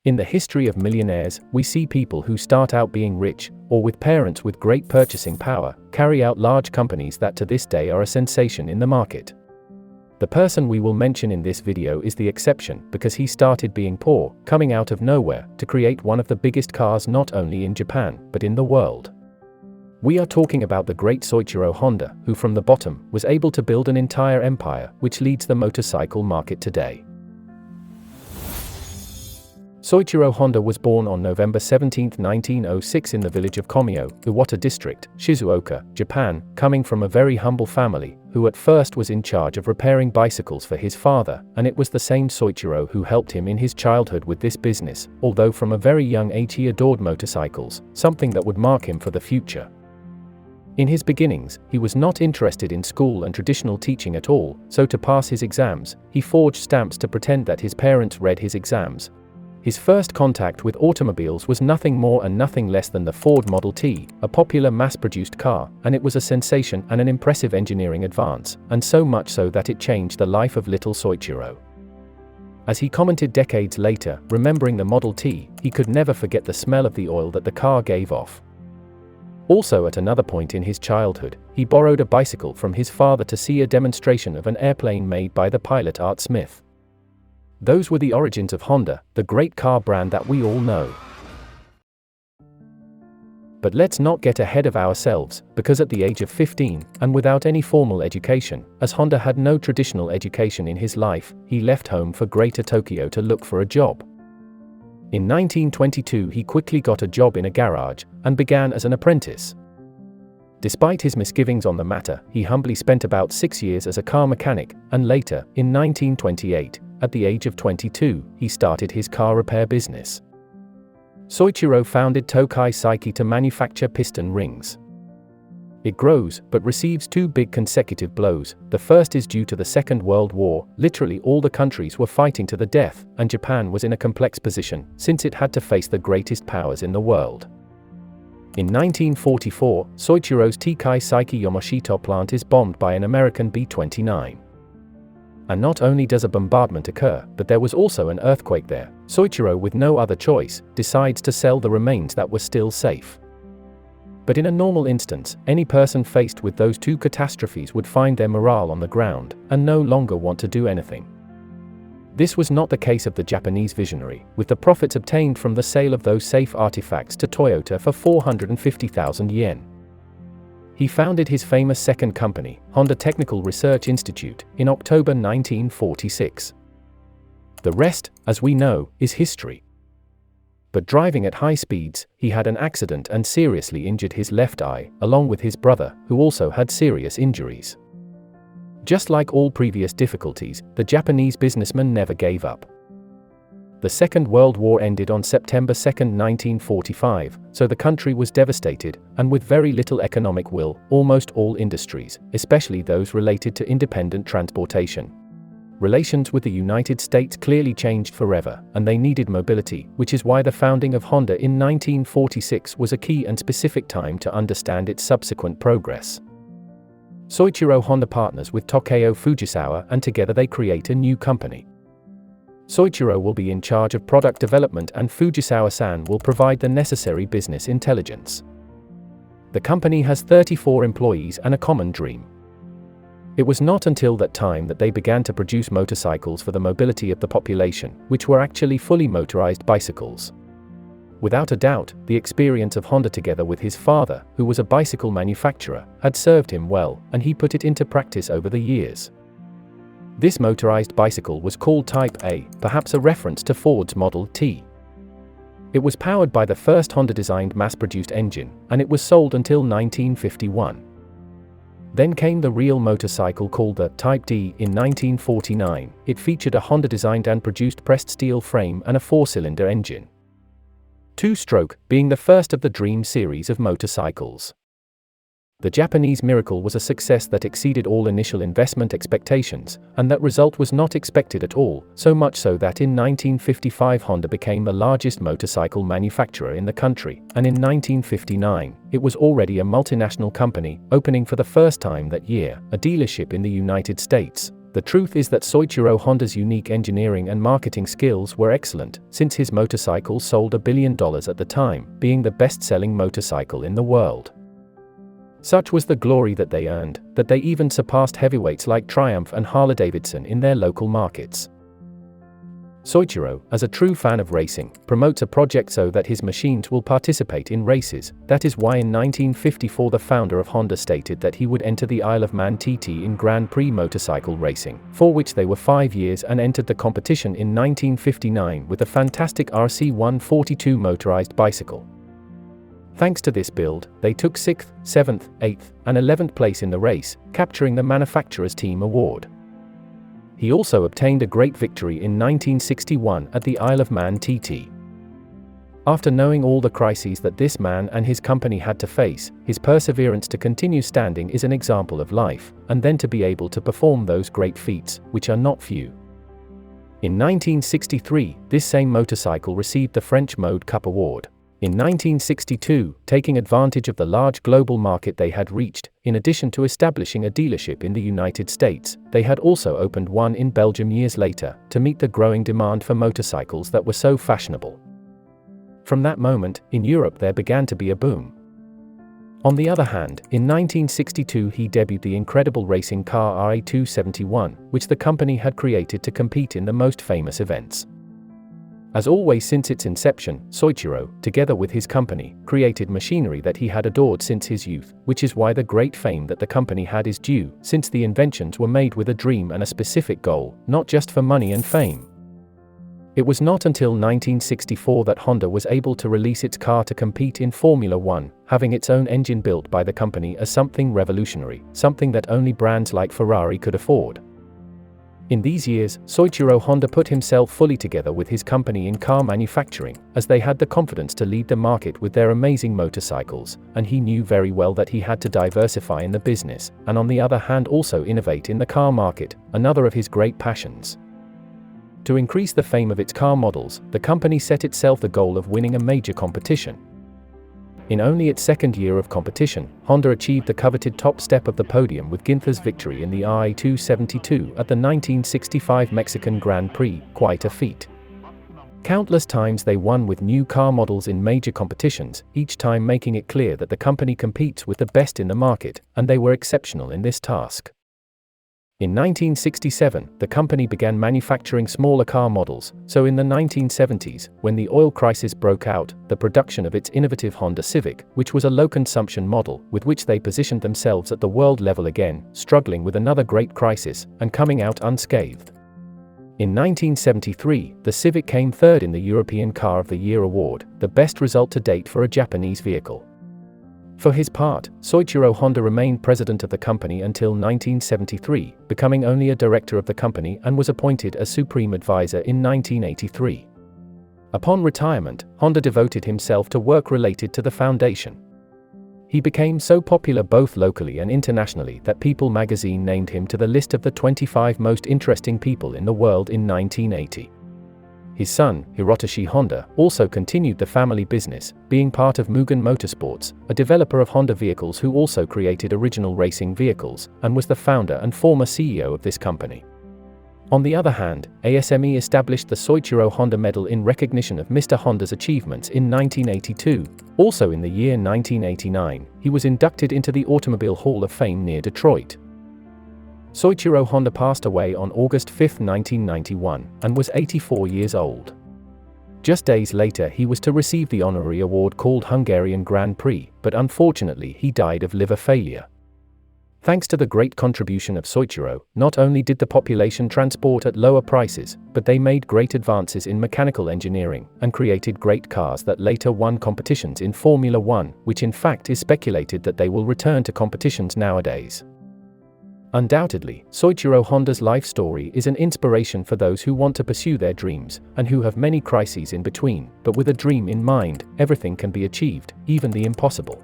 In the history of millionaires, we see people who start out being rich, or with parents with great purchasing power, carry out large companies that to this day are a sensation in the market. The person we will mention in this video is the exception because he started being poor, coming out of nowhere, to create one of the biggest cars not only in Japan, but in the world. We are talking about the great Soichiro Honda, who from the bottom was able to build an entire empire, which leads the motorcycle market today. Soichiro Honda was born on November 17, 1906 in the village of Komio, Iwata District, Shizuoka, Japan, coming from a very humble family, who at first was in charge of repairing bicycles for his father, and it was the same Soichiro who helped him in his childhood with this business, although from a very young age he adored motorcycles, something that would mark him for the future. In his beginnings, he was not interested in school and traditional teaching at all, so to pass his exams, he forged stamps to pretend that his parents read his exams. His first contact with automobiles was nothing more and nothing less than the Ford Model T, a popular mass-produced car, and it was a sensation and an impressive engineering advance, and so much so that it changed the life of little Soichiro. As he commented decades later, remembering the Model T, he could never forget the smell of the oil that the car gave off. Also at another point in his childhood, he borrowed a bicycle from his father to see a demonstration of an airplane made by the pilot Art Smith. Those were the origins of Honda, the great car brand that we all know. But let's not get ahead of ourselves, because at the age of 15, and without any formal education, as Honda had no traditional education in his life, he left home for Greater Tokyo to look for a job. In 1922 he quickly got a job in a garage, and began as an apprentice. Despite his misgivings on the matter, he humbly spent about 6 years as a car mechanic, and later, in 1928, at the age of 22, he started his car repair business. Soichiro founded Tokai Saiki to manufacture piston rings. It grows, but receives two big consecutive blows. The first is due to the Second World War. Literally all the countries were fighting to the death, and Japan was in a complex position, since it had to face the greatest powers in the world. In 1944, Soichiro's Tokai Saiki Yamashita plant is bombed by an American B-29. And not only does a bombardment occur, but there was also an earthquake there. Soichiro, with no other choice, decides to sell the remains that were still safe. But in a normal instance, any person faced with those two catastrophes would find their morale on the ground, and no longer want to do anything. This was not the case of the Japanese visionary, with the profits obtained from the sale of those safe artifacts to Toyota for 450,000 yen. He founded his famous second company, Honda Technical Research Institute, in October 1946. The rest, as we know, is history. But driving at high speeds, he had an accident and seriously injured his left eye, along with his brother, who also had serious injuries. Just like all previous difficulties, the Japanese businessman never gave up. The Second World War ended on September 2, 1945, so the country was devastated, and with very little economic will, almost all industries, especially those related to independent transportation. Relations with the United States clearly changed forever, and they needed mobility, which is why the founding of Honda in 1946 was a key and specific time to understand its subsequent progress. Soichiro Honda partners with Takeo Fujisawa, and together they create a new company. Soichiro will be in charge of product development and Fujisawa-san will provide the necessary business intelligence. The company has 34 employees and a common dream. It was not until that time that they began to produce motorcycles for the mobility of the population, which were actually fully motorized bicycles. Without a doubt, the experience of Honda together with his father, who was a bicycle manufacturer, had served him well, and he put it into practice over the years. This motorized bicycle was called Type A, perhaps a reference to Ford's Model T. It was powered by the first Honda-designed mass-produced engine, and it was sold until 1951. Then came the real motorcycle called the Type D in 1949. It featured a Honda-designed and produced pressed steel frame and a 4-cylinder engine. Two-stroke, being the first of the Dream series of motorcycles. The Japanese miracle was a success that exceeded all initial investment expectations, and that result was not expected at all, so much so that in 1955 Honda became the largest motorcycle manufacturer in the country, and in 1959, it was already a multinational company, opening for the first time that year a dealership in the United States, The truth is that Soichiro Honda's unique engineering and marketing skills were excellent, since his motorcycle sold $1 billion at the time, being the best-selling motorcycle in the world. Such was the glory that they earned, that they even surpassed heavyweights like Triumph and Harley-Davidson in their local markets. Soichiro, as a true fan of racing, promotes a project so that his machines will participate in races. That is why in 1954 the founder of Honda stated that he would enter the Isle of Man TT in Grand Prix motorcycle racing, for which they were 5 years, and entered the competition in 1959 with a fantastic RC 142 motorized bicycle. Thanks to this build, they took 6th, 7th, 8th, and 11th place in the race, capturing the Manufacturers' Team Award. He also obtained a great victory in 1961 at the Isle of Man TT. After knowing all the crises that this man and his company had to face, his perseverance to continue standing is an example of life, and then to be able to perform those great feats, which are not few. In 1963, this same motorcycle received the French Mode Cup Award. In 1962, taking advantage of the large global market they had reached, in addition to establishing a dealership in the United States, they had also opened one in Belgium years later, to meet the growing demand for motorcycles that were so fashionable. From that moment, in Europe there began to be a boom. On the other hand, in 1962 he debuted the incredible racing car RA271, which the company had created to compete in the most famous events. As always since its inception, Soichiro, together with his company, created machinery that he had adored since his youth, which is why the great fame that the company had is due, since the inventions were made with a dream and a specific goal, not just for money and fame. It was not until 1964 that Honda was able to release its car to compete in Formula One, having its own engine built by the company as something revolutionary, something that only brands like Ferrari could afford. In these years, Soichiro Honda put himself fully together with his company in car manufacturing, as they had the confidence to lead the market with their amazing motorcycles, and he knew very well that he had to diversify in the business, and on the other hand also innovate in the car market, another of his great passions. To increase the fame of its car models, the company set itself the goal of winning a major competition. In only its second year of competition, Honda achieved the coveted top step of the podium with Ginther's victory in the RA272 at the 1965 Mexican Grand Prix, quite a feat. Countless times they won with new car models in major competitions, each time making it clear that the company competes with the best in the market, and they were exceptional in this task. In 1967, the company began manufacturing smaller car models, so in the 1970s, when the oil crisis broke out, the production of its innovative Honda Civic, which was a low-consumption model, with which they positioned themselves at the world level again, struggling with another great crisis, and coming out unscathed. In 1973, the Civic came third in the European Car of the Year award, the best result to date for a Japanese vehicle. For his part, Soichiro Honda remained president of the company until 1973, becoming only a director of the company, and was appointed as supreme advisor in 1983. Upon retirement, Honda devoted himself to work related to the foundation. He became so popular both locally and internationally that People magazine named him to the list of the 25 most interesting people in the world in 1980. His son, Hirotoshi Honda, also continued the family business, being part of Mugen Motorsports, a developer of Honda vehicles who also created original racing vehicles, and was the founder and former CEO of this company. On the other hand, ASME established the Soichiro Honda Medal in recognition of Mr. Honda's achievements in 1982. Also in the year 1989, he was inducted into the Automobile Hall of Fame near Detroit. Soichiro Honda passed away on August 5, 1991, and was 84 years old. Just days later he was to receive the honorary award called Hungarian Grand Prix, but unfortunately he died of liver failure. Thanks to the great contribution of Soichiro, not only did the population transport at lower prices, but they made great advances in mechanical engineering, and created great cars that later won competitions in Formula One, which in fact is speculated that they will return to competitions nowadays. Undoubtedly, Soichiro Honda's life story is an inspiration for those who want to pursue their dreams, and who have many crises in between, but with a dream in mind, everything can be achieved, even the impossible.